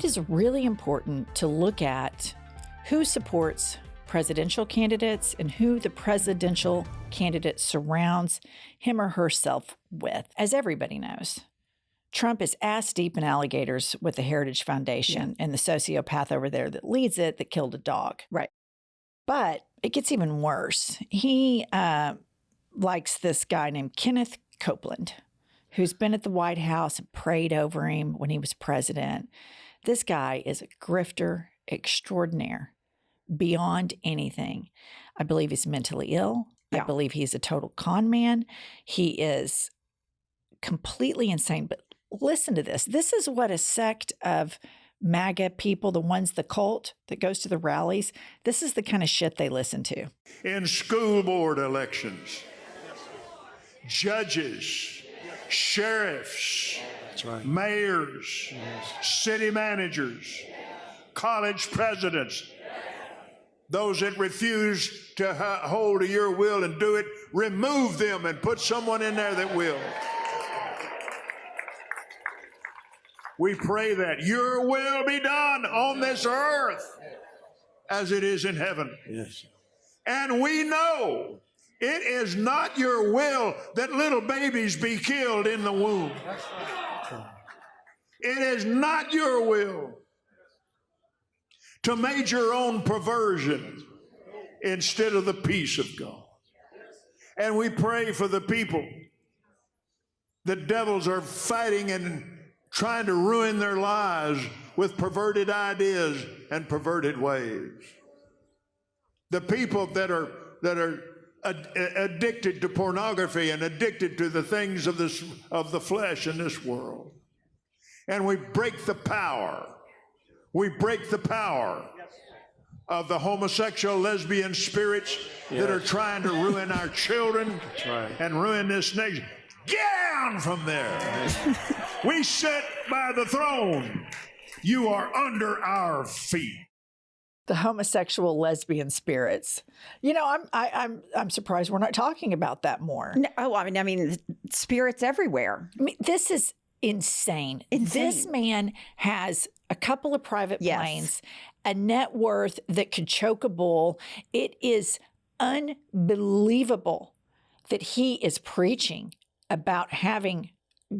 It is really important to look at who supports presidential candidates and who the presidential candidate surrounds him or herself with. As everybody knows, Trump is ass deep in alligators with the Heritage Foundation and the sociopath over there that leads it that killed a dog. Right. But it gets even worse. He likes this guy named Kenneth Copeland, who's been at the White House and prayed over him when he was president. This guy is a grifter extraordinaire beyond anything. I believe he's mentally ill. I believe he's a total con man. He is completely insane. But listen to this. This is what a sect of MAGA people, the cult that goes to the rallies, this is the kind of shit they listen to. In school board elections, judges, sheriffs, mayors, city managers, college presidents, those that refuse to hold to your will and do it, remove them and put someone in there that will. We pray that your will be done on this earth as it is in heaven. Yes. And we know it is not your will that little babies be killed in the womb. It is not your will to make your own perversion instead of the peace of God. And we pray for the people. The devils are fighting and trying to ruin their lives with perverted ideas and perverted ways. The people that are addicted to pornography and addicted to the things of the flesh in this world. And we break the power. We break the power of the homosexual, lesbian spirits that are trying to ruin our children and ruin this nation. Get down from there. We sit by the throne. You are under our feet. The homosexual, lesbian spirits. You know, I'm surprised we're not talking about that more. No, I mean, spirits everywhere. I mean, this is insane. This man has a couple of private planes, a net worth that could choke a bull. It is unbelievable that he is preaching about having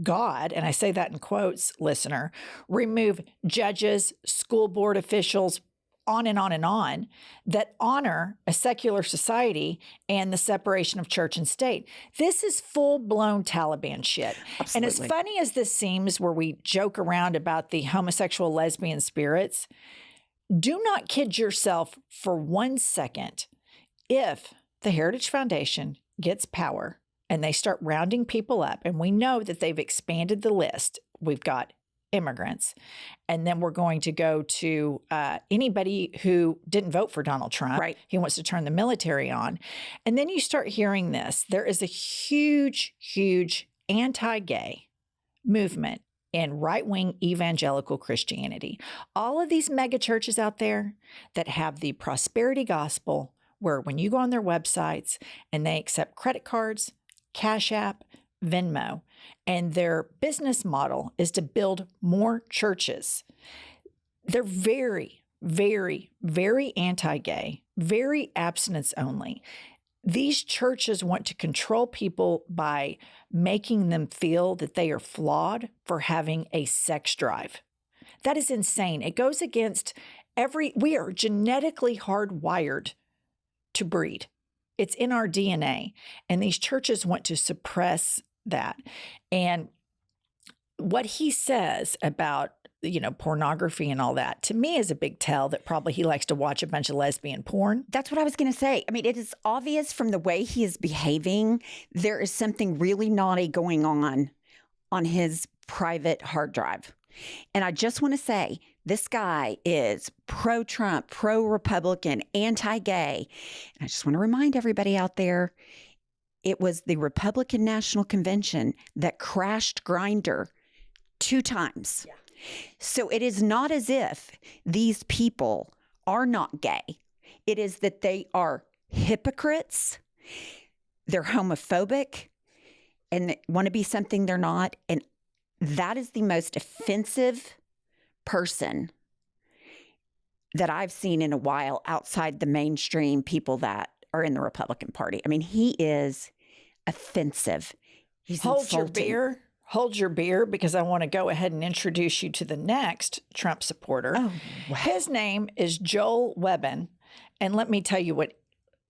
God, and I say that in quotes, listener, remove judges, school board officials, on and on and on, that honor a secular society and the separation of church and state. This is full-blown Taliban shit. Absolutely. And as funny as this seems, where we joke around about the homosexual, lesbian spirits, do not kid yourself for 1 second. If the Heritage Foundation gets power and they start rounding people up, and we know that they've expanded the list, we've got immigrants, and then we're going to go to anybody who didn't vote for Donald Trump. Right. He wants to turn the military on. And then you start hearing this. There is a huge, huge anti-gay movement in right-wing evangelical Christianity. All of these mega churches out there that have the prosperity gospel, where when you go on their websites and they accept credit cards, Cash App, Venmo, and their business model is to build more churches. They're very, very, very anti-gay, very abstinence only. These churches want to control people by making them feel that they are flawed for having a sex drive. That is insane. It goes against we are genetically hardwired to breed. It's in our DNA. And these churches want to suppress that. And what he says about, pornography and all that, to me is a big tell that probably he likes to watch a bunch of lesbian porn. That's what I was going to say. I mean, it is obvious from the way he is behaving, there is something really naughty going on his private hard drive. And I just want to say, this guy is pro-Trump, pro-Republican, anti-gay. And I just want to remind everybody out there, it was the Republican National Convention that crashed Grindr 2 times. Yeah. So it is not as if these people are not gay. It is that they are hypocrites, they're homophobic, and they want to be something they're not. And that is the most offensive person that I've seen in a while outside the mainstream people that are in the Republican Party. I mean, he is offensive. He's insulting. Hold your beer, because I want to go ahead and introduce you to the next Trump supporter. Oh, wow. His name is Joel Webben. And let me tell you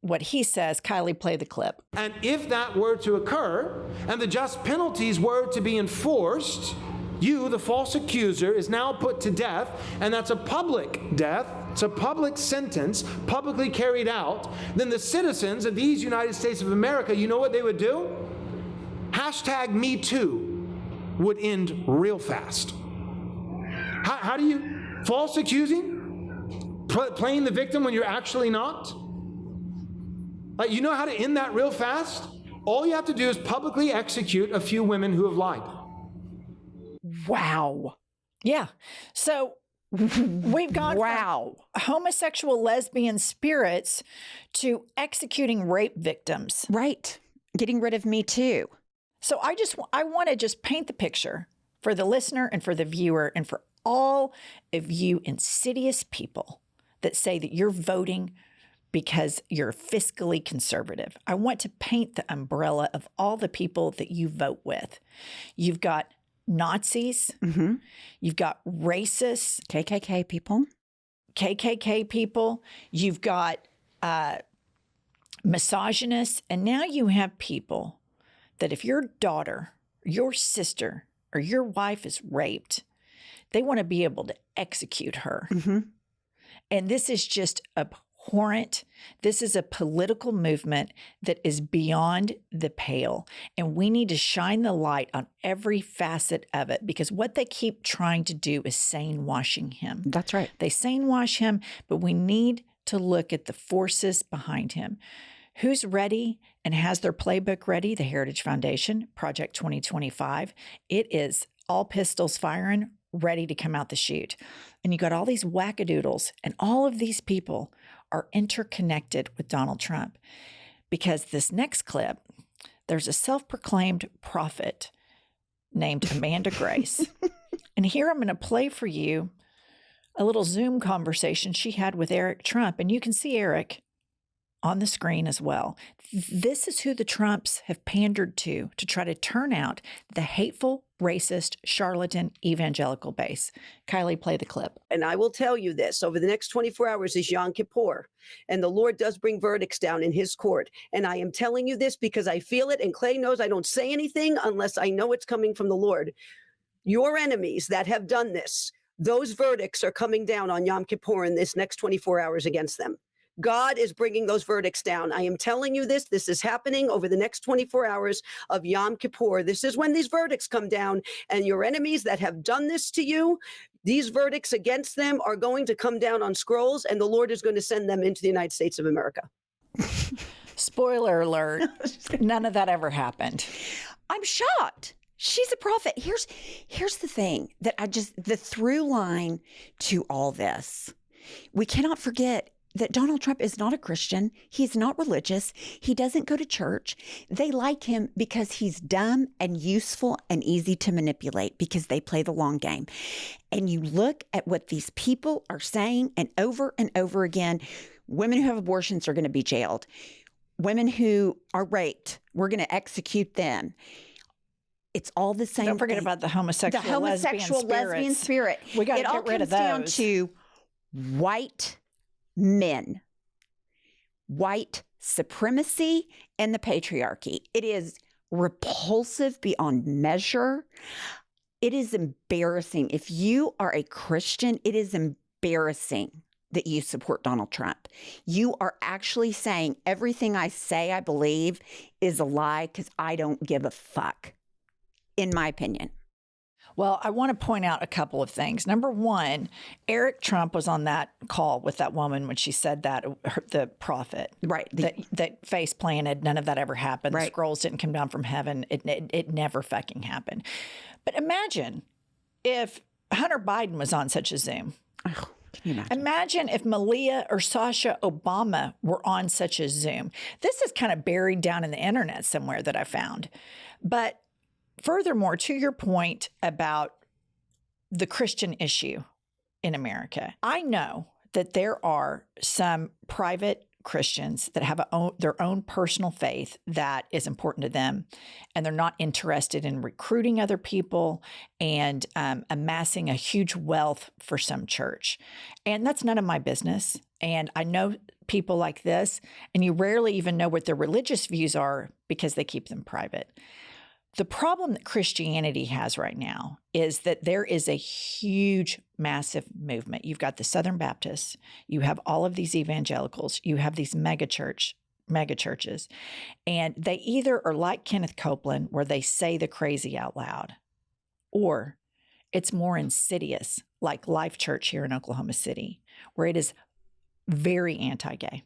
what he says. Kylie, play the clip. And if that were to occur and the just penalties were to be enforced, you, the false accuser, is now put to death, and that's a public death. It's a public sentence, publicly carried out. Then the citizens of these United States of America, you know what they would do? #MeToo would end real fast. How do you, false accusing? Playing the victim when you're actually not? You know how to end that real fast? All you have to do is publicly execute a few women who have lied. Wow. Yeah. So we've gone from homosexual lesbian spirits to executing rape victims. Right. Getting rid of Me Too. So I want to just paint the picture for the listener and for the viewer and for all of you insidious people that say that you're voting because you're fiscally conservative. I want to paint the umbrella of all the people that you vote with. You've got Nazis. Mm-hmm. You've got racists. KKK people. You've got misogynists. And now you have people that if your daughter, your sister, or your wife is raped, they want to be able to execute her. Mm-hmm. And this is just abhorrent. This is a political movement that is beyond the pale. And we need to shine the light on every facet of it, because what they keep trying to do is sane washing him. That's right. They sane wash him, but we need to look at the forces behind him. Who's ready and has their playbook ready? The Heritage Foundation, Project 2025. It is all pistols firing, ready to come out the chute. And you got all these wackadoodles, and all of these people are interconnected with Donald Trump. Because this next clip, there's a self-proclaimed prophet named Amanda Grace. And here I'm going to play for you a little Zoom conversation she had with Eric Trump. And you can see Eric on the screen as well. This is who the Trumps have pandered to try to turn out the hateful, racist, charlatan evangelical base. Kylie, play the clip. And I will tell you this, over the next 24 hours is Yom Kippur, and the Lord does bring verdicts down in his court. And I am telling you this because I feel it, and Clay knows I don't say anything unless I know it's coming from the Lord. Your enemies that have done this, those verdicts are coming down on Yom Kippur in this next 24 hours against them. God is bringing those verdicts down. I am telling you this. This is happening over the next 24 hours of Yom Kippur. This is when these verdicts come down, and your enemies that have done this to you, these verdicts against them are going to come down on scrolls, and the Lord is going to send them into the United States of America. Spoiler alert, none of that ever happened. I'm shocked. She's a prophet. Here's the thing that the through line to all this. We cannot forget that Donald Trump is not a Christian. He's not religious. He doesn't go to church. They like him because he's dumb and useful and easy to manipulate, because they play the long game. And you look at what these people are saying, and over again, women who have abortions are going to be jailed. Women who are raped, we're going to execute them. It's all the same. Don't forget about the homosexual lesbian spirit. We got to get rid of those. It all comes down to white men, white supremacy, and the patriarchy. It is repulsive beyond measure. It is embarrassing. If you are a Christian, it is embarrassing that you support Donald Trump. You are actually saying everything I say I believe is a lie because I don't give a fuck, in my opinion. Well, I want to point out a couple of things. Number one, Eric Trump was on that call with that woman when she said that, the prophet. Right. That face planted, none of that ever happened. Right. The scrolls didn't come down from heaven. It never fucking happened. But imagine if Hunter Biden was on such a Zoom. Oh, can you imagine? Imagine if Malia or Sasha Obama were on such a Zoom. This is kind of buried down in the internet somewhere that I found. But furthermore, to your point about the Christian issue in America. I know that there are some private Christians that have their own personal faith that is important to them, and they're not interested in recruiting other people and amassing a huge wealth for some church. And that's none of my business. And I know people like this, and you rarely even know what their religious views are because they keep them private. The problem that Christianity has right now is that there is a huge, massive movement. You've got the Southern Baptists, you have all of these evangelicals, you have these mega churches, and they either are like Kenneth Copeland, where they say the crazy out loud, or it's more insidious, like Life Church here in Oklahoma City, where it is very anti-gay.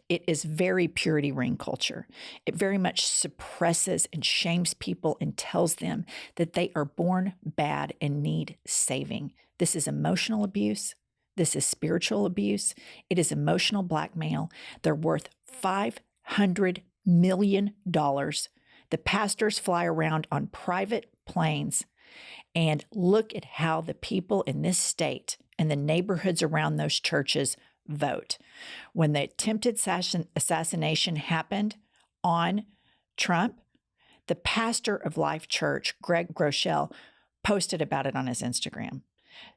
It is very purity ring culture. It very much suppresses and shames people and tells them that they are born bad and need saving. This is emotional abuse. This is spiritual abuse. It is emotional blackmail. They're worth $500 million. The pastors fly around on private planes, and look at how the people in this state and the neighborhoods around those churches vote. When the attempted assassination happened on Trump, the pastor of Life Church, Greg Groeschel, posted about it on his Instagram.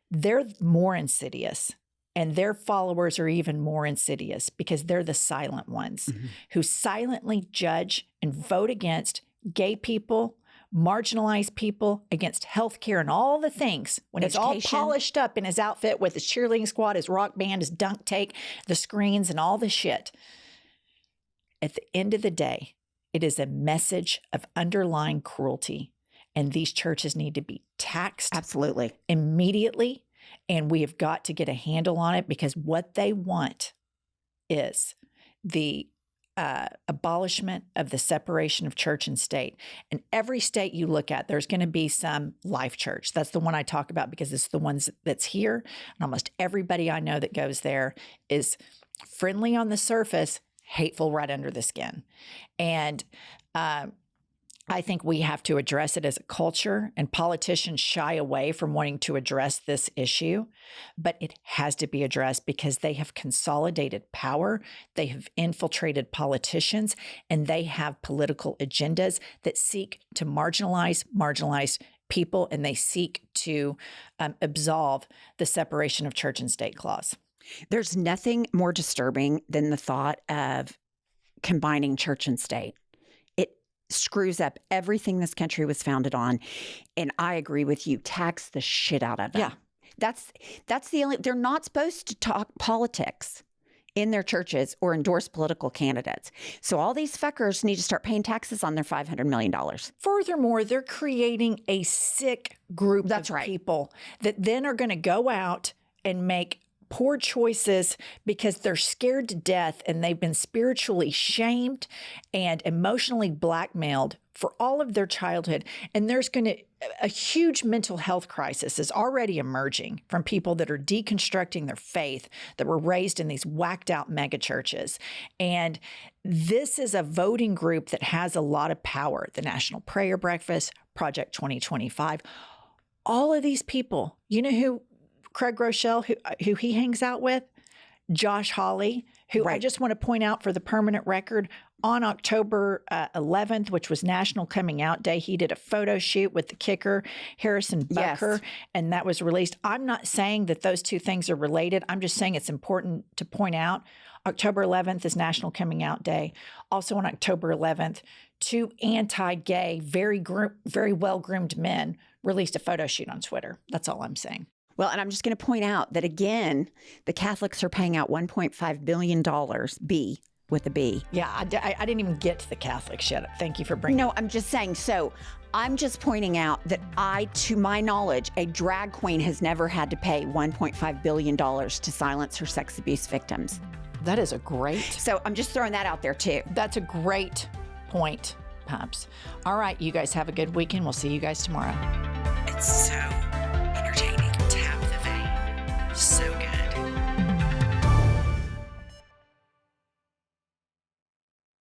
They're more insidious, and their followers are even more insidious because they're the silent ones who silently judge and vote against gay people, marginalized people, against healthcare and all the things. When he's all polished up in his outfit with his cheerleading squad, his rock band, his dunk take, the screens, and all the shit. At the end of the day, it is a message of underlying cruelty, and these churches need to be taxed Absolutely. immediately, and we have got to get a handle on it, because what they want is the abolishment of the separation of church and state. In every state you look at, there's going to be some Life Church. That's the one I talk about because it's the ones that's here. And almost everybody I know that goes there is friendly on the surface, hateful right under the skin. And I think we have to address it as a culture, and politicians shy away from wanting to address this issue, but it has to be addressed because they have consolidated power, they have infiltrated politicians, and they have political agendas that seek to marginalize people, and they seek to absolve the separation of church and state clause. There's nothing more disturbing than the thought of combining church and state. Screws up everything this country was founded on. And I agree with you. Tax the shit out of them. Yeah. That's the only, they're not supposed to talk politics in their churches or endorse political candidates. So all these fuckers need to start paying taxes on their $500 million. Furthermore, they're creating a sick group of right. people that then are going to go out and make poor choices because they're scared to death, and they've been spiritually shamed and emotionally blackmailed for all of their childhood. And there's a huge mental health crisis is already emerging from people that are deconstructing their faith, that were raised in these whacked out mega churches. And this is a voting group that has a lot of power. The National Prayer Breakfast, Project 2025, all of these people, you know who Craig Groeschel, who he hangs out with? Josh Hawley, who I just want to point out for the permanent record, on October 11th, which was National Coming Out Day, he did a photo shoot with the kicker, Harrison Bucker, and that was released. I'm not saying that those two things are related. I'm just saying it's important to point out. October 11th is National Coming Out Day. Also on October 11th, two anti-gay, very well-groomed men released a photo shoot on Twitter. That's all I'm saying. Well, and I'm just going to point out that, again, the Catholics are paying out $1.5 billion, B with a B. Yeah, I didn't even get to the Catholics yet. Thank you for bringing No, I'm just saying. So I'm just pointing out that to my knowledge, a drag queen has never had to pay $1.5 billion to silence her sex abuse victims. That is a great... So I'm just throwing that out there, too. That's a great point, Pumps. All right, you guys have a good weekend. We'll see you guys tomorrow. It's so...